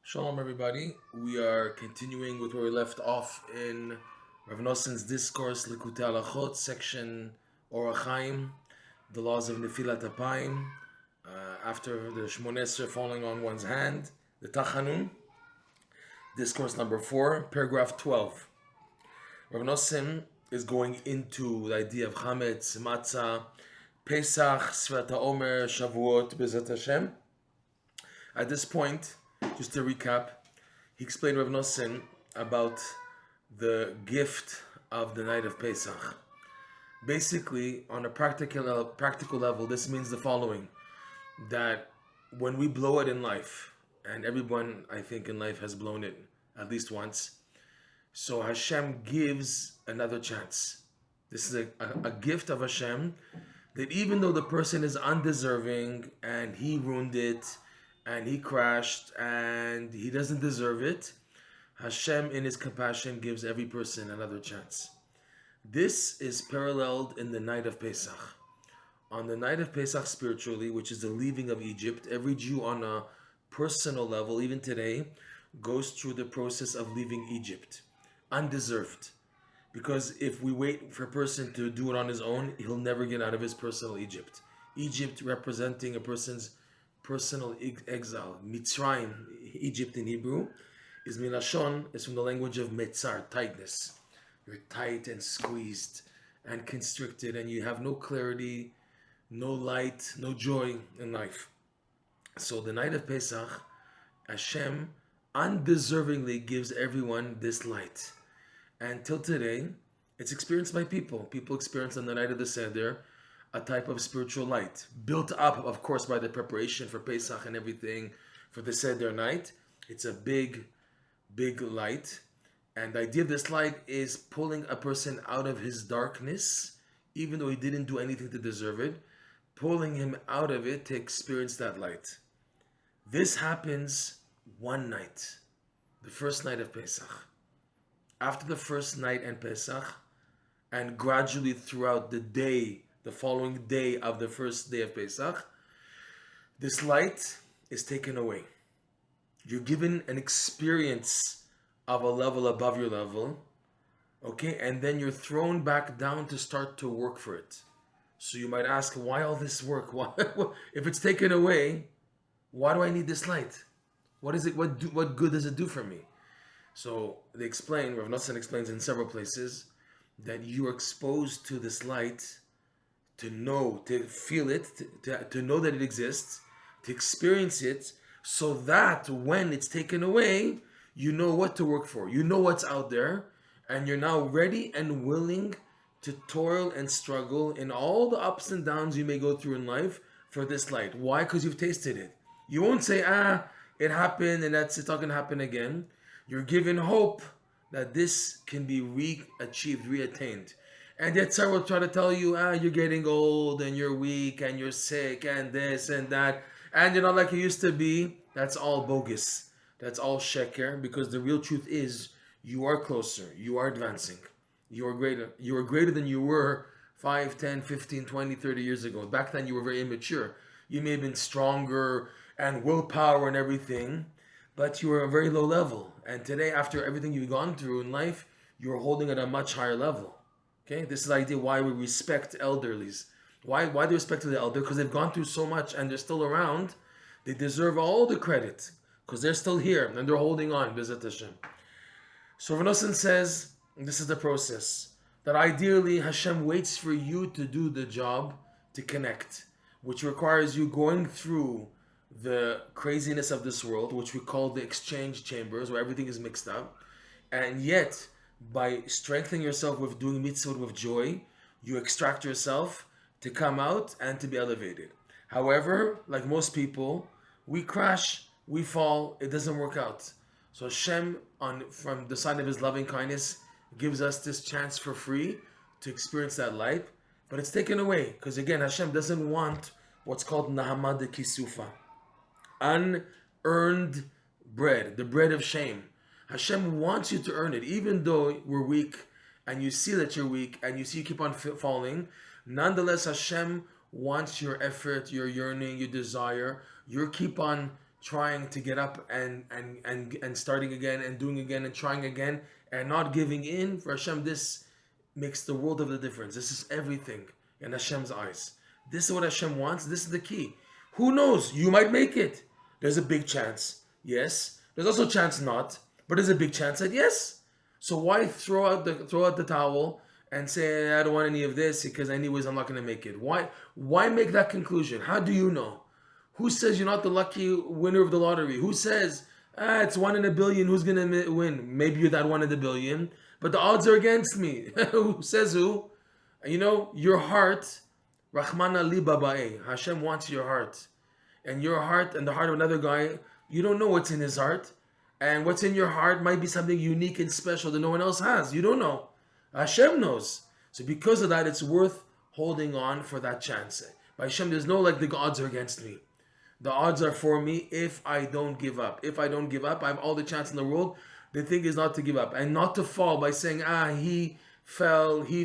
Shalom, everybody. We are continuing with where we left off in Rav Noson's discourse, Likutey Halakhot, section Orach Chaim, the laws of Nefilat Apayim, after the Shmoneh Esrei falling on one's hand, the Tachanun, discourse number 4, paragraph 12. Rav Noson is going into the idea of Chametz, Matzah, Pesach, Sefirat HaOmer, Shavuot, B'ezrat Hashem. At this point, just to recap, he explained Rav Nosson about the gift of the night of Pesach. Basically, on a practical level, this means the following: that when we blow it in life, and everyone I think in life has blown it at least once, so Hashem gives another chance. This is a gift of Hashem, that even though the person is undeserving and he ruined it and he crashed and he doesn't deserve it, Hashem in his compassion gives every person another chance. This is paralleled in the night of Pesach. On the night of Pesach spiritually, which is the leaving of Egypt, every Jew on a personal level, even today, goes through the process of leaving Egypt. Undeserved. Because if we wait for a person to do it on his own, he'll never get out of his personal Egypt. Egypt representing a person's personal exile. Mitzrayim, Egypt in Hebrew, is milashon, is from the language of metzar, tightness. You're tight and squeezed and constricted, and you have no clarity, no light, no joy in life. So the night of Pesach, Hashem undeservingly gives everyone this light. And till today, it's experienced by people. People experience on the night of the Seder a type of spiritual light, built up, of course, by the preparation for Pesach and everything for the Seder night. It's a big light. And the idea of this light is pulling a person out of his darkness, even though he didn't do anything to deserve it, pulling him out of it to experience that light. This happens one night, the first night of Pesach. After the first night and Pesach, and gradually throughout the day, the following day of the first day of Pesach, this light is taken away. You're given an experience of a level above your level, okay? And then you're thrown back down to start to work for it. So you might ask, why all this work? Why, if it's taken away, why do I need this light? What is it? What good does it do for me? So they explain, Rav Nosson explains in several places, that you are exposed to this light to know, to feel it, to know that it exists, to experience it, so that when it's taken away, you know what to work for. You know what's out there, and you're now ready and willing to toil and struggle in all the ups and downs you may go through in life for this light. Why? Because you've tasted it. You won't say, it happened and it's not going to happen again. You're given hope that this can be re-achieved, re-attained. And yet Sarah will try to tell you, you're getting old and you're weak and you're sick and this and that, and you're not like you used to be. That's all bogus. That's all sheker, because the real truth is you are closer, you are advancing, you are greater. You are greater than you were 5, 10, 15, 20, 30 years ago. Back then you were very immature. You may have been stronger and willpower and everything, but you were a very low level. And today, after everything you've gone through in life, you're holding at a much higher level. Okay, this is the idea why we respect elderlies. Why do respect to the elder? Because they've gone through so much and they're still around. They deserve all the credit because they're still here and they're holding on. B'ezrat Hashem. So Rav Nosson says, and this is the process, that ideally Hashem waits for you to do the job to connect, which requires you going through the craziness of this world, which we call the exchange chambers, where everything is mixed up, and yet by strengthening yourself with doing mitzvot with joy, you extract yourself to come out and to be elevated. However, like most people, we crash, we fall, it doesn't work out. So Hashem, from the side of his loving kindness, gives us this chance for free to experience that light, but it's taken away, because again, Hashem doesn't want what's called Nahama de Kisufa, unearned bread, the bread of shame. Hashem wants you to earn it, even though we're weak, and you see that you're weak, and you see you keep on falling. Nonetheless, Hashem wants your effort, your yearning, your desire. You keep on trying to get up and starting again and doing again and trying again and not giving in, for Hashem, this makes the world of the difference. This is everything in Hashem's eyes. This is what Hashem wants. This is the key. Who knows? You might make it. There's a big chance. Yes. There's also a chance not, but there's a big chance that yes. So why throw out the towel and say I don't want any of this because anyways I'm not going to make it? Why make that conclusion? How do you know? Who says you're not the lucky winner of the lottery? Who says it's 1 in a billion? Who's going to win? Maybe you're that 1 in a billion, but the odds are against me. Who says who? Your heart. Rahmana liba ba'e. Hashem wants your heart, and your heart and the heart of another guy. You don't know what's in his heart. And what's in your heart might be something unique and special that no one else has. You don't know. Hashem knows. So because of that, it's worth holding on for that chance. By Hashem, there's no the odds are against me. The odds are for me if I don't give up. If I don't give up, I have all the chance in the world. The thing is not to give up and not to fall by saying, he fell, he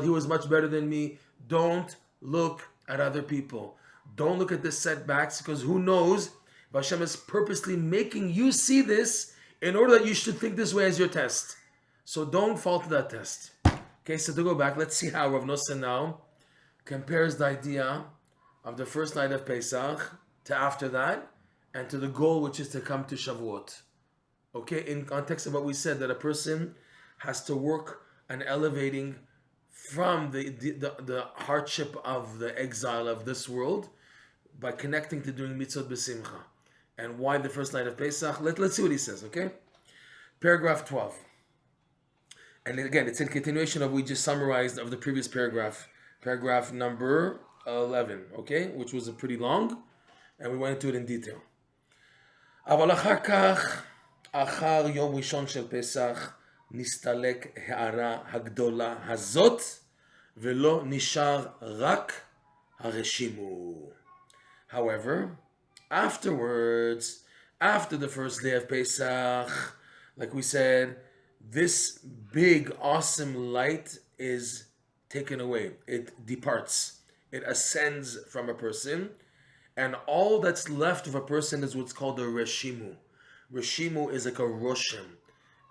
was much better than me. Don't look at other people. Don't look at the setbacks, because who knows? Hashem is purposely making you see this in order that you should think this way as your test. So don't fall to that test. Okay, so to go back, let's see how Rav Nosson now compares the idea of the first night of Pesach to after that, and to the goal, which is to come to Shavuot. Okay, in context of what we said, that a person has to work on elevating from the hardship of the exile of this world by connecting to doing mitzvot b'simcha. And why the first night of Pesach? Let's see what he says, okay? Paragraph 12. And again, it's in continuation of what we just summarized of the previous paragraph. Paragraph number 11, okay? Which was pretty long, and we went into it in detail. אבל אחר כך, אחר יום ראשון של פסח, נסתלק הערה הגדולה הזאת, ולא נשאר רק הרשימו. However, afterwards, after the first day of Pesach, like we said, this big, awesome light is taken away. It departs. It ascends from a person. And all that's left of a person is what's called a reshimu. Reshimu is like a roshem.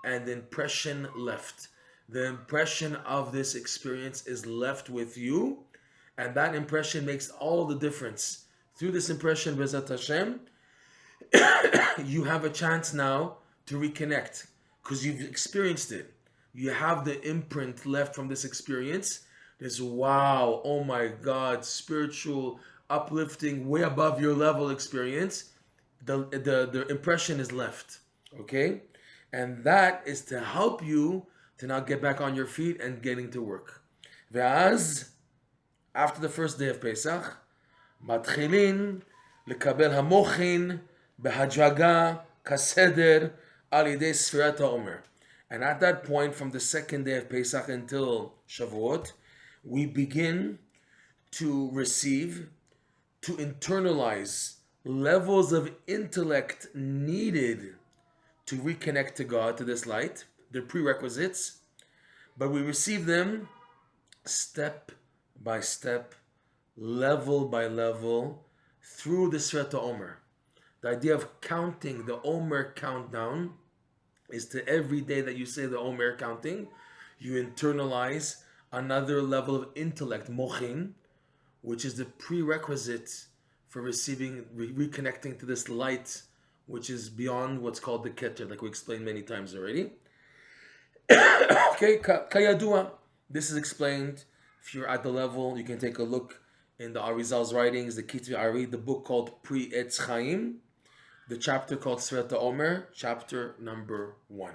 And the impression left. The impression of this experience is left with you. And that impression makes all the difference. Through this impression, B'ezrat Hashem, you have a chance now to reconnect, because you've experienced it. You have the imprint left from this experience. This wow, oh my God, spiritual, uplifting, way above your level experience. The impression is left, okay? And that is to help you to now get back on your feet and getting to work. Ve'az, after the first day of Pesach, מתחילים לקבל המוחין בהדרגה כסדר על ידי ספירת העומר. And at that point, from the second day of Pesach until Shavuot, we begin to receive, to internalize levels of intellect needed to reconnect to God, to this light. They're prerequisites, but we receive them step by step, level by level, through the Sefirat HaOmer. The idea of counting, the Omer countdown, is to every day that you say the Omer counting, you internalize another level of intellect, mochin, which is the prerequisite for receiving, reconnecting to this light, which is beyond what's called the Keter, like we explained many times already. Okay, kayadua. This is explained. If you're at the level, you can take a look in the Arizal's writings, the Kitvi Ari, the book called Pri Etz Chaim, the chapter called Sefirat HaOmer, chapter number 1.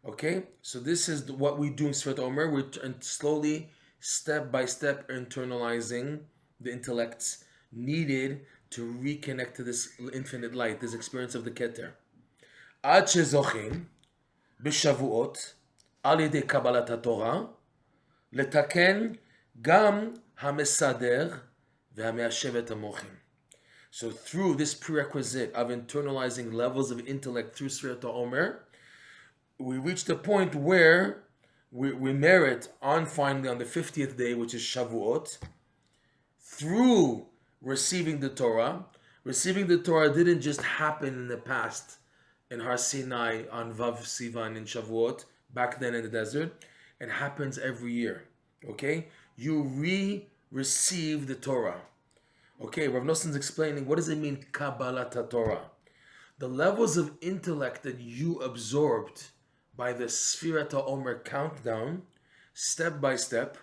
Okay, so this is what we do in Sefirat HaOmer. We're slowly, step by step, internalizing the intellects needed to reconnect to this infinite light, this experience of the Keter. Ad shezochim b'shavuot al yedei kabbalat haTorah letaken gam hamesader ve'hameyashev et hamochim. So through this prerequisite of internalizing levels of intellect through Sefirat HaOmer, we reach the point where we merit finally on the 50th day, which is Shavuot, through receiving the Torah, Receiving the Torah didn't just happen in the past in Har Sinai on Vav Sivan in Shavuot, back then in the desert. It happens every year. Okay? You receive the Torah. Okay, Rav Noson's explaining what does it mean, Kabbalat Torah? The levels of intellect that you absorbed by the Sefirat HaOmer countdown, step by step,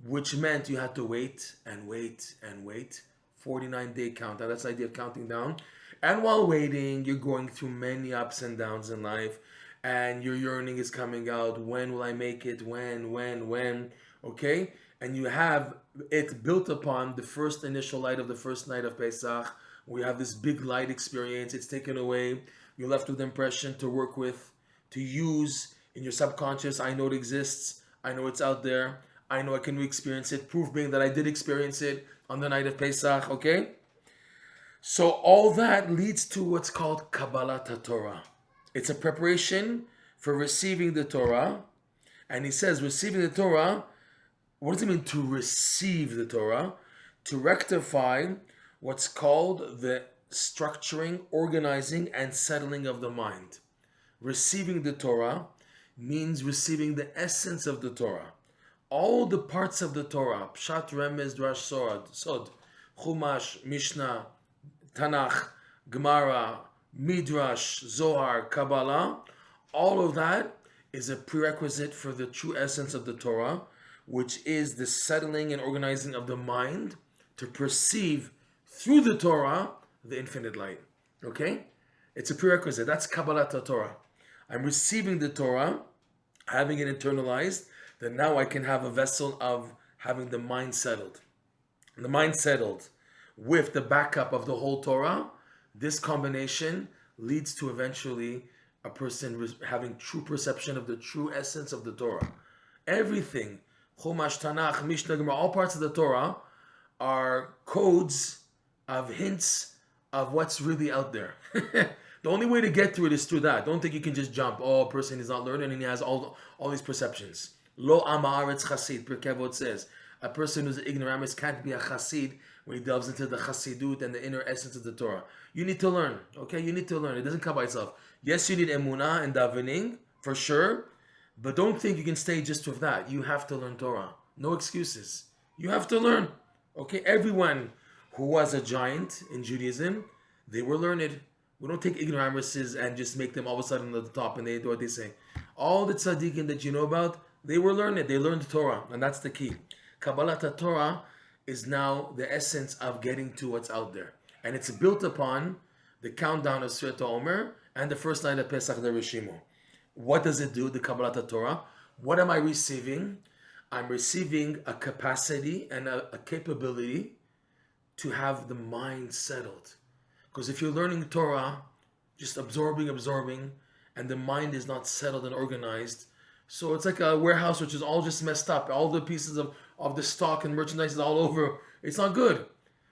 which meant you had to wait and wait and wait. 49-day countdown. That's the idea of counting down. And while waiting, you're going through many ups and downs in life, and your yearning is coming out. When will I make it? When? Okay? And you have it built upon the first initial light of the first night of Pesach. We have this big light experience. It's taken away. You're left with impression to work with, to use in your subconscious. I know it exists. I know it's out there. I know I can experience it. Proof being that I did experience it on the night of Pesach, okay? So all that leads to what's called Kabbalat Torah. It's a preparation for receiving the Torah. And he says, receiving the Torah, what does it mean to receive the Torah? To rectify what's called the structuring, organizing, and settling of the mind. Receiving the Torah means receiving the essence of the Torah. All the parts of the Torah, Pshat, Remez, Drash, Sod, Chumash, Mishnah, Tanakh, Gemara, Midrash, Zohar, Kabbalah, all of that is a prerequisite for the true essence of the Torah, which is the settling and organizing of the mind to perceive through the Torah the infinite light. Okay? It's a prerequisite. That's Kabbalat Torah. I'm receiving the Torah, having it internalized, then now I can have a vessel of having the mind settled. The mind settled with the backup of the whole Torah, this combination leads to eventually a person having true perception of the true essence of the Torah. Everything, Chumash, Tanakh, Mishnah, Gemara, all parts of the Torah are codes of hints of what's really out there. The only way to get to it is through that. Don't think you can just jump. Oh, a person is not learning and he has all these perceptions. Lo amaretz chasid, Pirkei Avot says. A person who's an ignoramus can't be a chasid when he delves into the chasidut and the inner essence of the Torah. You need to learn, okay? You need to learn. It doesn't come by itself. Yes, you need emunah and davening, for sure. But don't think you can stay just with that. You have to learn Torah. No excuses. You have to learn. Okay? Everyone who was a giant in Judaism, they were learned. We don't take ignoramuses and just make them all of a sudden at the top and they do what they say. All the tzaddikim that you know about, they were learned. They learned Torah, and that's the key. Kabbalat Torah is now the essence of getting to what's out there. And it's built upon the countdown of Sefirat HaOmer and the first night of Pesach, the Rishimo. What does it do, the Kabbalat Torah? What am I receiving? I'm receiving a capacity and a capability to have the mind settled. Because if you're learning Torah, just absorbing, and the mind is not settled and organized, so it's like a warehouse which is all just messed up. All the pieces of the stock and merchandise is all over. It's not good.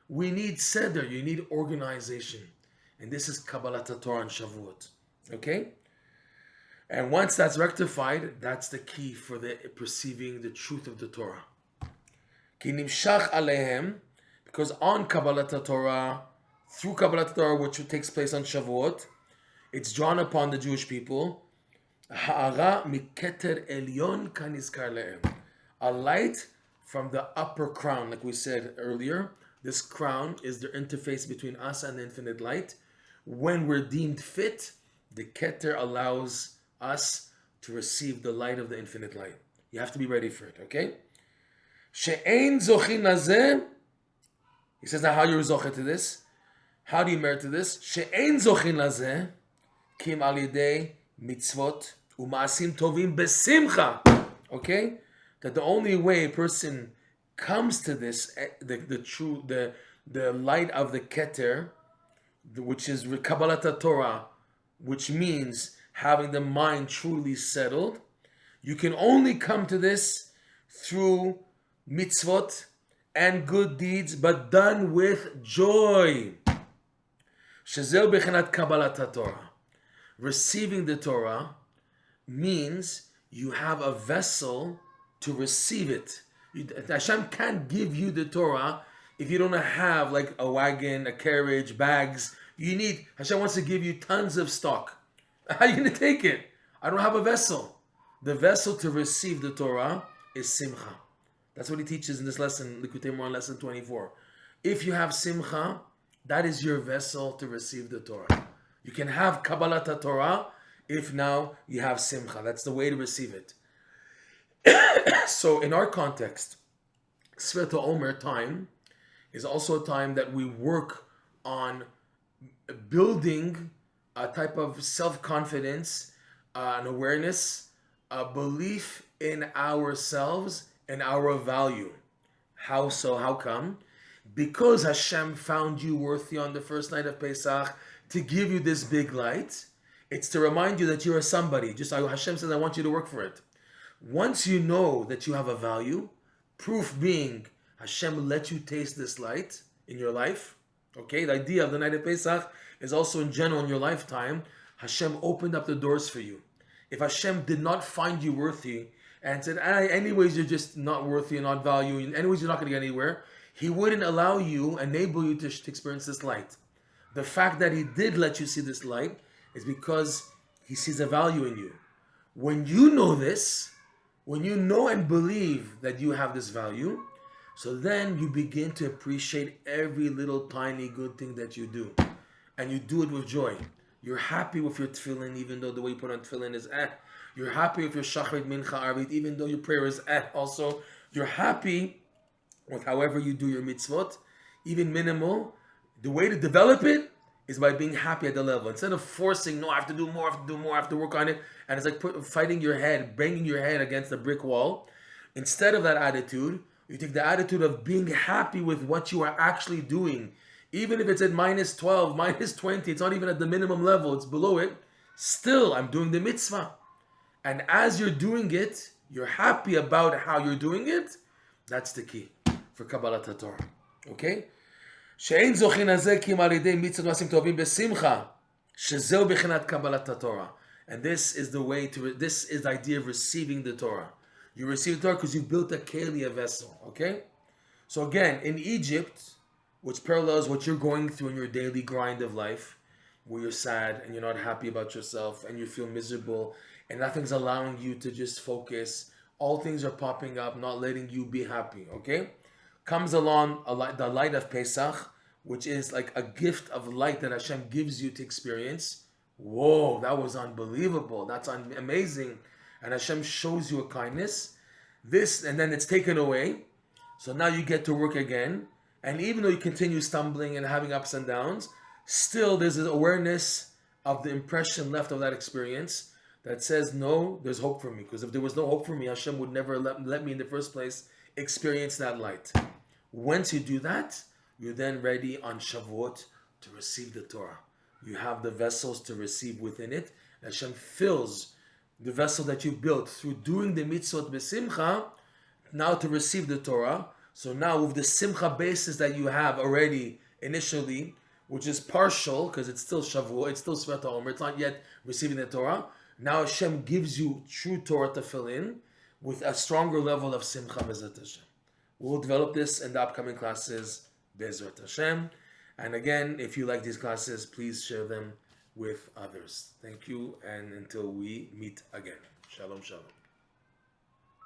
We need seder. You need organization. And this is Kabbalat Torah and Shavuot. Okay? And once that's rectified, that's the key for the perceiving the truth of the Torah. Ki nimshach alehem, because on Kabbalat Torah, through Kabbalat Torah, which takes place on Shavuot, it's drawn upon the Jewish people, ha'ara miketer elyon kanizkar lehem, a light from the upper crown, like we said earlier. This crown is the interface between us and the infinite light. When we're deemed fit, the keter allows us to receive the light of the infinite light. You have to be ready for it, okay? She'ein zochin lazeh. He says, now how do you zoche to this? How do you merit to this? She'ein zochin lazeh kim al yidei mitzvot u'ma'asim tovim besimcha. Okay? That the only way a person comes to this, the light of the keter, which is Kabbalat Torah, which means having the mind truly settled, you can only come to this through mitzvot and good deeds, but done with joy. Shazel bechinat Kabbalat Torah. Receiving the Torah means you have a vessel to receive it. Hashem can't give you the Torah if you don't have like a wagon, a carriage, bags, Hashem wants to give you tons of stock. How are you going to take it? I don't have a vessel. The vessel to receive the Torah is simcha. That's what he teaches in this lesson, Likutey Moharan, lesson 24. If you have simcha, that is your vessel to receive the Torah. You can have Kabbalat Torah if now you have simcha. That's the way to receive it. So in our context, Sefirat HaOmer time is also a time that we work on building a type of self-confidence, an awareness, a belief in ourselves and our value. How so? How come? Because Hashem found you worthy on the first night of Pesach to give you this big light. It's to remind you that you're a somebody. Just like Hashem says, I want you to work for it. Once you know that you have a value, proof being Hashem let you taste this light in your life. Okay, the idea of the night of Pesach is also in general in your lifetime, Hashem opened up the doors for you. If Hashem did not find you worthy and said, anyways, you're just not worthy and not value, anyways, you're not going to get anywhere, He wouldn't allow you, enable you to experience this light. The fact that He did let you see this light is because He sees a value in you. When you know this, when you know and believe that you have this value, so then you begin to appreciate every little tiny good thing that you do. And you do it with joy. You're happy with your tefillin, even though the way you put on tefillin is You're happy with your shachrit, mincha, arvit, even though your prayer is also. You're happy with however you do your mitzvot, even minimal. The way to develop it is by being happy at the level. Instead of forcing, no, I have to do more, I have to do more, I have to work on it. And it's like fighting your head, banging your head against a brick wall. Instead of that attitude, you take the attitude of being happy with what you are actually doing. Even if it's at minus 12, minus 20, it's not even at the minimum level, it's below it. Still, I'm doing the mitzvah. And as you're doing it, you're happy about how you're doing it. That's the key for Kabbalat Torah. Okay? שאין זוכין על זה כי אם על ידי מצוות מעשים טובים בשמחה, שזהו בחינת קבלת Torah. And this is the idea of receiving the Torah. You receive the Torah because you built a keli, a vessel. Okay? So again, in Egypt, which parallels what you're going through in your daily grind of life, where you're sad and you're not happy about yourself and you feel miserable and nothing's allowing you to just focus. All things are popping up, not letting you be happy. Okay? Comes along the light of Pesach, which is like a gift of light that Hashem gives you to experience. Whoa, that was unbelievable. That's amazing. And Hashem shows you a kindness. And then it's taken away. So now you get to work again. And even though you continue stumbling and having ups and downs, still there's an awareness of the impression left of that experience that says, no, there's hope for me. Because if there was no hope for me, Hashem would never let me in the first place experience that light. Once you do that, you're then ready on Shavuot to receive the Torah. You have the vessels to receive within it. Hashem fills the vessel that you built through doing the mitzvot besimcha, now to receive the Torah. So now with the simcha basis that you have already initially, which is partial, because it's still Shavuot, it's still Sefirat HaOmer, it's not yet receiving the Torah. Now Hashem gives you true Torah to fill in with a stronger level of simcha Bezrat Hashem. We'll develop this in the upcoming classes, Bezrat Hashem. And again, if you like these classes, please share them with others. Thank you, and until we meet again. Shalom, shalom.